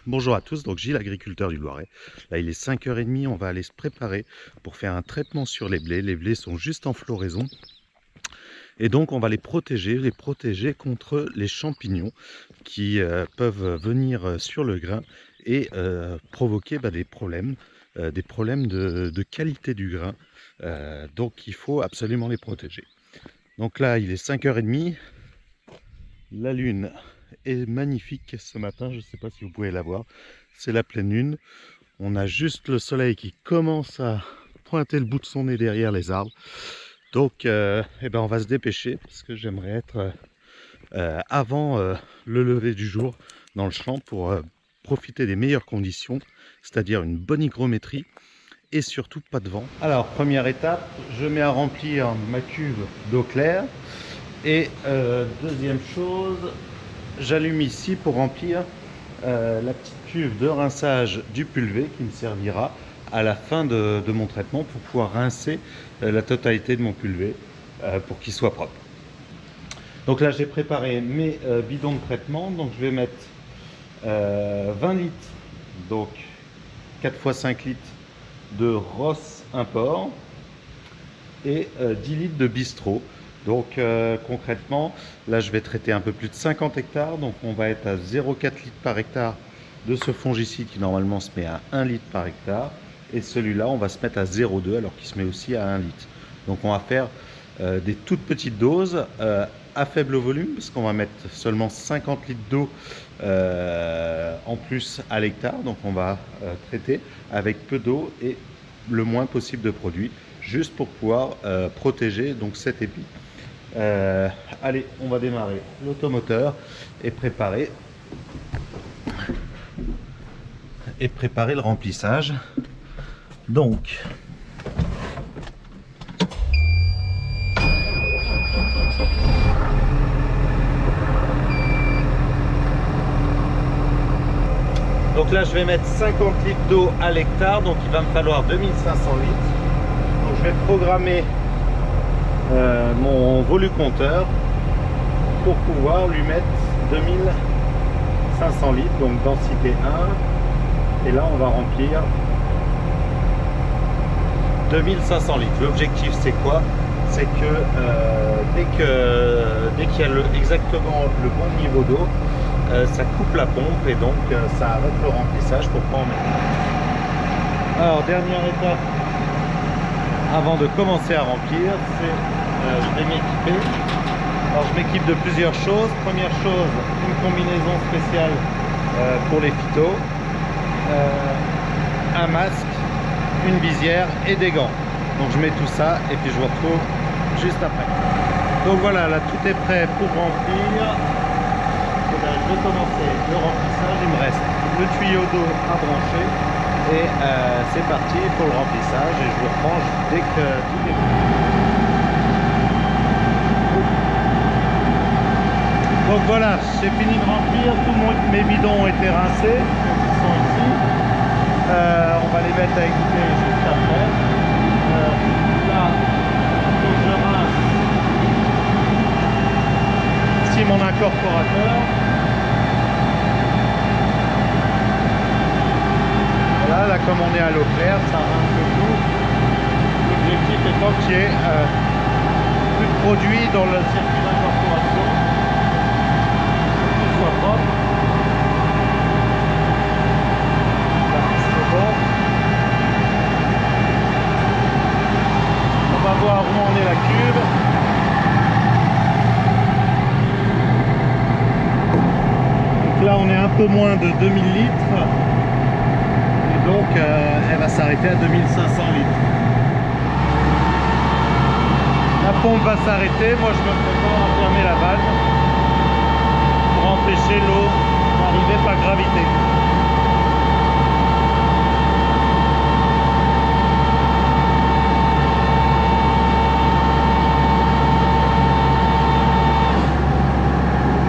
Bonjour à tous, donc Gilles, agriculteur du Loiret. Là il est 5h30, on va aller se préparer pour faire un traitement sur les blés. Les blés sont juste en floraison et donc on va les protéger contre les champignons qui peuvent venir sur le grain et provoquer des problèmes de qualité du grain. Donc il faut absolument les protéger. Donc là il est 5h30, la lune est magnifique ce matin, je ne sais pas si vous pouvez la voir, c'est la pleine lune. On a juste le soleil qui commence à pointer le bout de son nez derrière les arbres. Donc on va se dépêcher parce que j'aimerais être avant le lever du jour dans le champ pour profiter des meilleures conditions, c'est-à-dire une bonne hygrométrie et surtout pas de vent. Alors première étape, je mets à remplir ma cuve d'eau claire et deuxième chose, j'allume ici pour remplir la petite cuve de rinçage du pulvé qui me servira à la fin de mon traitement pour pouvoir rincer la totalité de mon pulvé pour qu'il soit propre. Donc là j'ai préparé mes bidons de traitement, donc je vais mettre 20 litres, donc 4 x 5 litres de Ross Import et 10 litres de bistrot. Donc concrètement, là je vais traiter un peu plus de 50 hectares, donc on va être à 0,4 litres par hectare de ce fongicide qui normalement se met à 1 litre par hectare, et celui-là on va se mettre à 0,2 alors qu'il se met aussi à 1 litre. Donc on va faire des toutes petites doses à faible volume, parce qu'on va mettre seulement 50 litres d'eau en plus à l'hectare, donc on va traiter avec peu d'eau et le moins possible de produits, juste pour pouvoir protéger donc cet épi. Allez, on va démarrer l'automoteur et préparer le remplissage. Donc là je vais mettre 50 litres d'eau à l'hectare, donc il va me falloir 2500 litres. Donc je vais programmer mon volucompteur pour pouvoir lui mettre 2500 litres, donc densité 1, et là on va remplir 2500 litres. L'objectif c'est quoi? C'est que dès qu'il y a exactement le bon niveau d'eau, ça coupe la pompe et donc ça arrête le remplissage pour pas en mettre. Alors dernière étape avant de commencer à remplir, c'est je vais m'équiper. Alors je m'équipe de plusieurs choses. Première chose, une combinaison spéciale pour les phytos, un masque, une visière et des gants. Donc je mets tout ça et puis je vous retrouve juste après. Donc voilà, là tout est prêt pour remplir. Et là, je vais commencer le remplissage. Il me reste le tuyau d'eau à brancher et c'est parti pour le remplissage, et je vous reprends dès que tout est prêt. Donc voilà, j'ai fini de remplir, tous mes bidons ont été rincés, ils sont ici. On va les mettre à écouter juste après. Là, je rince ici mon incorporateur. Voilà, là comme on est à l'eau claire, ça rince le tout. L'objectif étant qu'il y ait plus de produit dans le circuit d'incorporation. Propre. Là, c'est bon. On va voir où en est la cuve. Donc là on est un peu moins de 2000 litres et donc elle va s'arrêter à 2500 litres. La pompe va s'arrêter, moi je me prépare à fermer la valve pour empêcher l'eau d'arriver par gravité.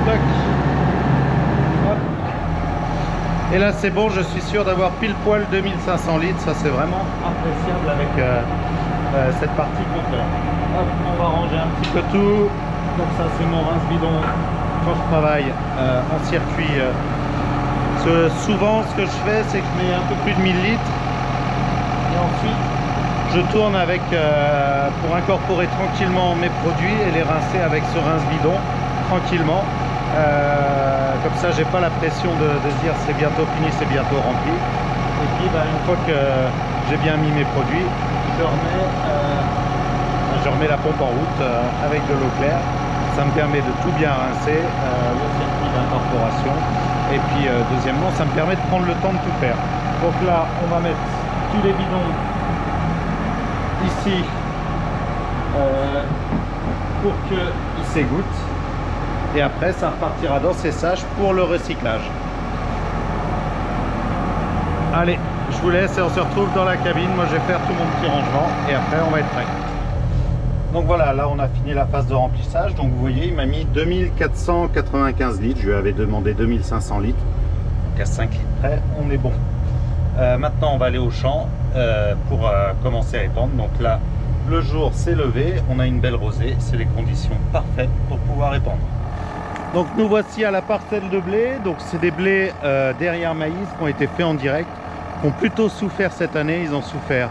Tac. Hop. Et là c'est bon, je suis sûr d'avoir pile poil 2500 litres, ça c'est vraiment appréciable avec cette partie compteur. Hop, on va ranger un petit peu tout. Donc ça c'est mon rince bidon quand je travaille en circuit Parce que souvent ce que je fais, c'est que je mets un peu plus de 1000 litres et ensuite je tourne avec pour incorporer tranquillement mes produits et les rincer avec ce rince-bidon tranquillement. Comme ça j'ai pas la pression de se dire c'est bientôt fini, c'est bientôt rempli. Et puis une fois que j'ai bien mis mes produits, je remets la pompe en route avec de l'eau claire. Ça me permet de tout bien rincer, le circuit d'incorporation. Et puis deuxièmement, ça me permet de prendre le temps de tout faire. Donc là, on va mettre tous les bidons ici pour qu'ils s'égouttent. Et après, ça repartira dans ces saches pour le recyclage. Allez, je vous laisse et on se retrouve dans la cabine. Moi, je vais faire tout mon petit rangement et après, on va être prêt. Donc voilà, là on a fini la phase de remplissage. Donc vous voyez, il m'a mis 2495 litres. Je lui avais demandé 2500 litres. Donc à 5 litres près, on est bon. Maintenant, on va aller au champ pour commencer à épandre. Donc là, le jour s'est levé. On a une belle rosée. C'est les conditions parfaites pour pouvoir épandre. Donc nous voici à la parcelle de blé. Donc c'est des blés derrière maïs qui ont été faits en direct, qui ont plutôt souffert cette année. Ils ont souffert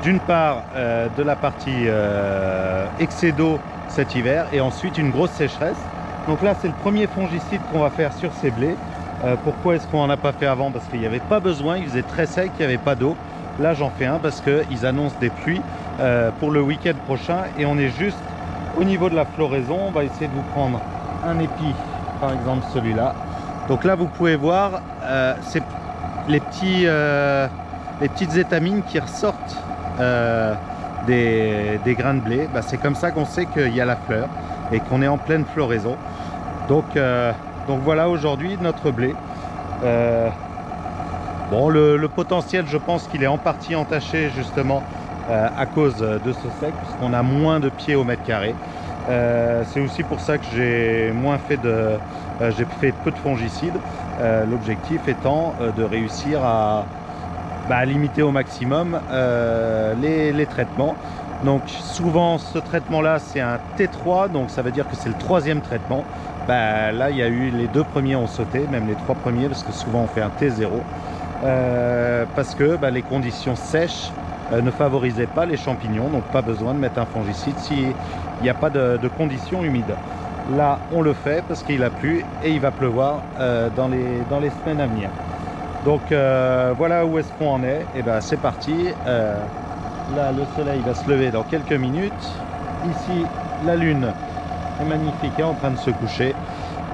d'une part de la partie excès d'eau cet hiver et ensuite une grosse sécheresse. Donc là c'est le premier fongicide qu'on va faire sur ces blés. Pourquoi est-ce qu'on n'en a pas fait avant? Parce qu'il n'y avait pas besoin, il faisait très sec, il n'y avait pas d'eau. Là j'en fais un parce qu'ils annoncent des pluies pour le week-end prochain et on est juste au niveau de la floraison. On va essayer de vous prendre un épi, par exemple celui-là. Donc là vous pouvez voir c'est les petites étamines qui ressortent des grains de blé. C'est comme ça qu'on sait qu'il y a la fleur et qu'on est en pleine floraison. Donc voilà aujourd'hui notre blé. Bon, le potentiel, je pense qu'il est en partie entaché justement à cause de ce sec, puisqu'on a moins de pieds au mètre carré. C'est aussi pour ça que j'ai j'ai fait peu de fongicides. L'objectif étant de réussir à limiter au maximum les traitements. Donc souvent ce traitement là c'est un T3, donc ça veut dire que c'est le troisième traitement. Là il y a eu les 2 premiers ont sauté, même les 3 premiers, parce que souvent on fait un T0 parce que les conditions sèches ne favorisaient pas les champignons, donc pas besoin de mettre un fongicide s'il n'y a pas de conditions humides. Là on le fait parce qu'il a plu et il va pleuvoir dans les semaines à venir. Donc voilà où est-ce qu'on en est. Et c'est parti. Là le soleil va se lever dans quelques minutes. Ici la lune est magnifique, est en train de se coucher.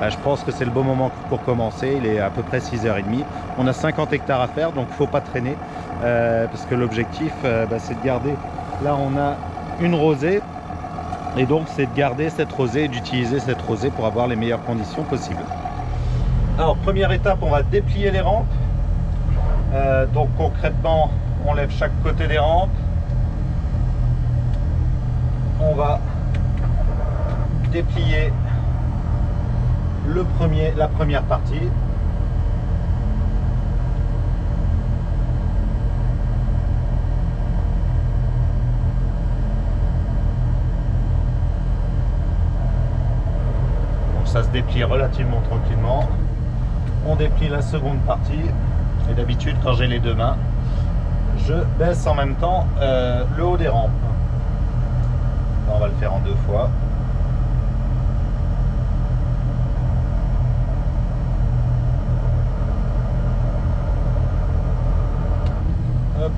Je pense que c'est le bon moment pour commencer. Il est à peu près 6h30. On a 50 hectares à faire, donc il ne faut pas traîner parce que l'objectif c'est de garder. Là on a une rosée et donc c'est de garder cette rosée et d'utiliser cette rosée pour avoir les meilleures conditions possibles. Alors première étape, on va déplier les rampes. Donc concrètement on lève chaque côté des rampes, on va déplier la première partie, donc ça se déplie relativement tranquillement. On déplie la seconde partie. Et d'habitude, quand j'ai les 2 mains, je baisse en même temps le haut des rampes. Là, on va le faire en 2 fois. Hop.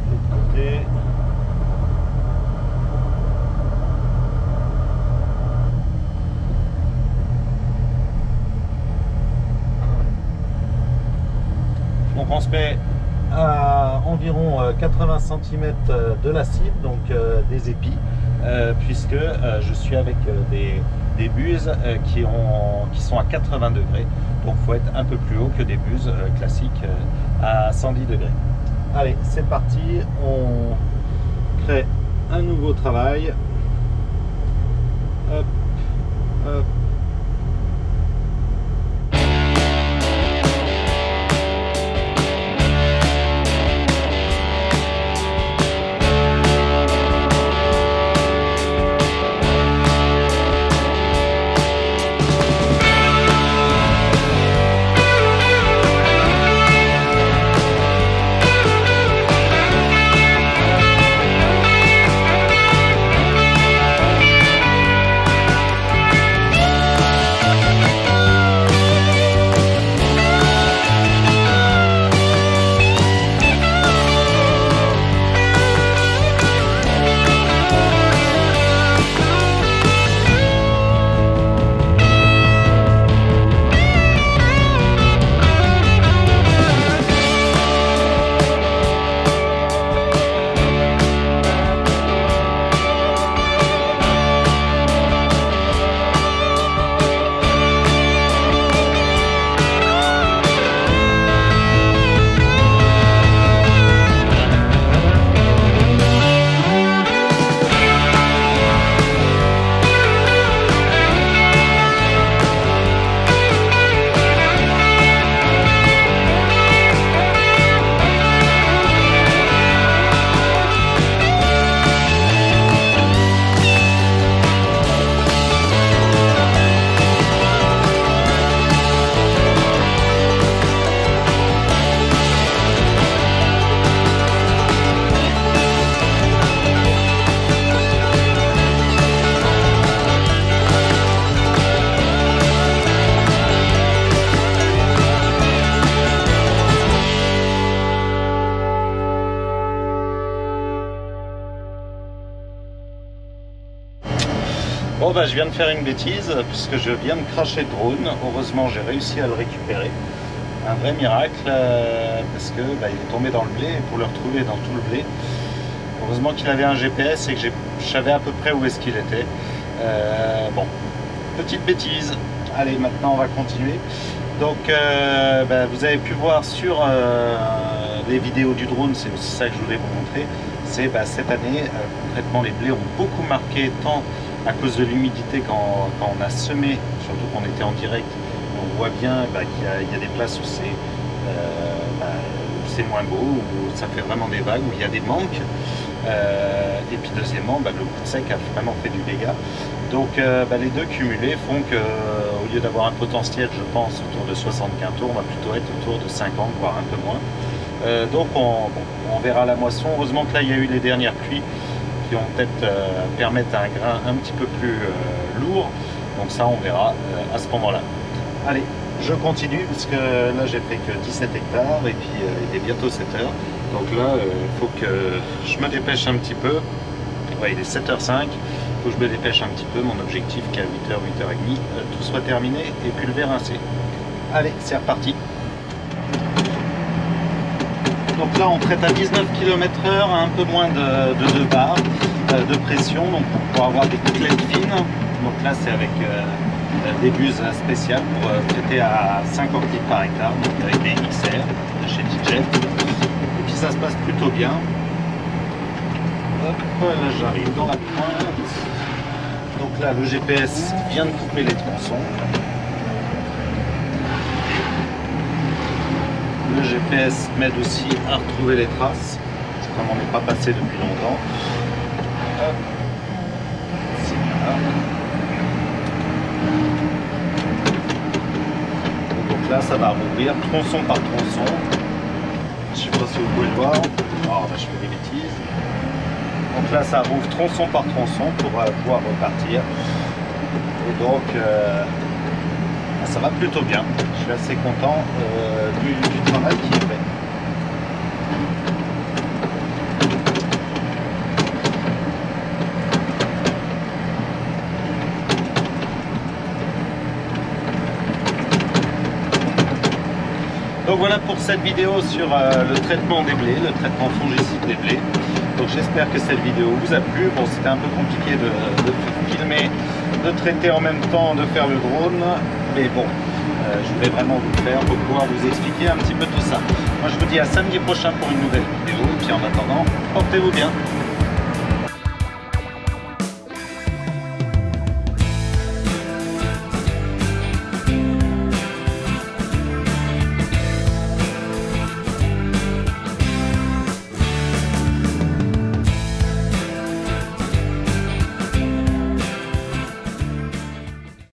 De l'autre côté. Donc on se met à environ 80 cm de la cible, donc des épis, puisque je suis avec des buses qui sont à 80 degrés. Donc il faut être un peu plus haut que des buses classiques à 110 degrés. Allez, c'est parti, on crée un nouveau travail. Hop, hop. Bon bah je viens de faire une bêtise puisque je viens de cracher le drone. Heureusement j'ai réussi à le récupérer. Un vrai miracle parce que bah, il est tombé dans le blé et pour le retrouver dans tout le blé, heureusement qu'il avait un GPS et que je savais à peu près où est-ce qu'il était. Bon, petite bêtise. Allez, maintenant on va continuer. Donc bah, vous avez pu voir sur les vidéos du drone, c'est aussi ça que je voulais vous montrer. C'est bah, cette année, concrètement les blés ont beaucoup marqué, tant à cause de l'humidité quand on a semé, surtout qu'on était en direct, on voit bien bah, qu'il y a des places où c'est moins beau, où ça fait vraiment des vagues, où il y a des manques. Et puis deuxièmement, bah, le coup de sec a vraiment fait du dégât. Donc bah, les deux cumulés font que au lieu d'avoir un potentiel, je pense, autour de 75 tours, on va plutôt être autour de 50, voire un peu moins. Donc on verra la moisson. Heureusement que là il y a eu les dernières pluies qui vont peut-être permettre un grain un petit peu plus lourd. Donc ça on verra à ce moment-là. Allez, je continue parce que là j'ai fait que 17 hectares et puis il est bientôt 7 heures. Donc là il faut que je me dépêche un petit peu. Ouais, il est 7h05. Il faut que je me dépêche un petit peu. Mon objectif qu'à 8h, 8h30, tout soit terminé et puis le verre rincé. Allez, c'est reparti. Donc là on traite à 19 km/h, à un peu moins de 2 bars de pression, donc pour avoir des côtelettes fines. Donc là c'est avec des buses spéciales pour traiter à 50 litres par hectare, donc avec des XR de chez DJ. Et puis ça se passe plutôt bien. Hop, là j'arrive dans la pointe. Donc là le GPS vient de couper les tronçons. Le GPS m'aide aussi à retrouver les traces, comme on n'est pas passé depuis longtemps. Hop. C'est bien là. Donc là ça va rouvrir tronçon par tronçon. Je ne sais pas si vous pouvez le voir. Oh, là, je fais des bêtises. Donc là ça rouvre tronçon par tronçon pour pouvoir repartir. Et donc ça va plutôt bien. Je suis assez content du travail qui est fait. Donc voilà pour cette vidéo sur le traitement des blés, le traitement fongicide des blés. Donc j'espère que cette vidéo vous a plu. Bon, c'était un peu compliqué de filmer, de traiter en même temps, de faire le drone, mais bon, je voulais vraiment vous le faire pour pouvoir vous expliquer un petit peu tout ça. Moi je vous dis à samedi prochain pour une nouvelle vidéo, et puis en attendant, portez-vous bien.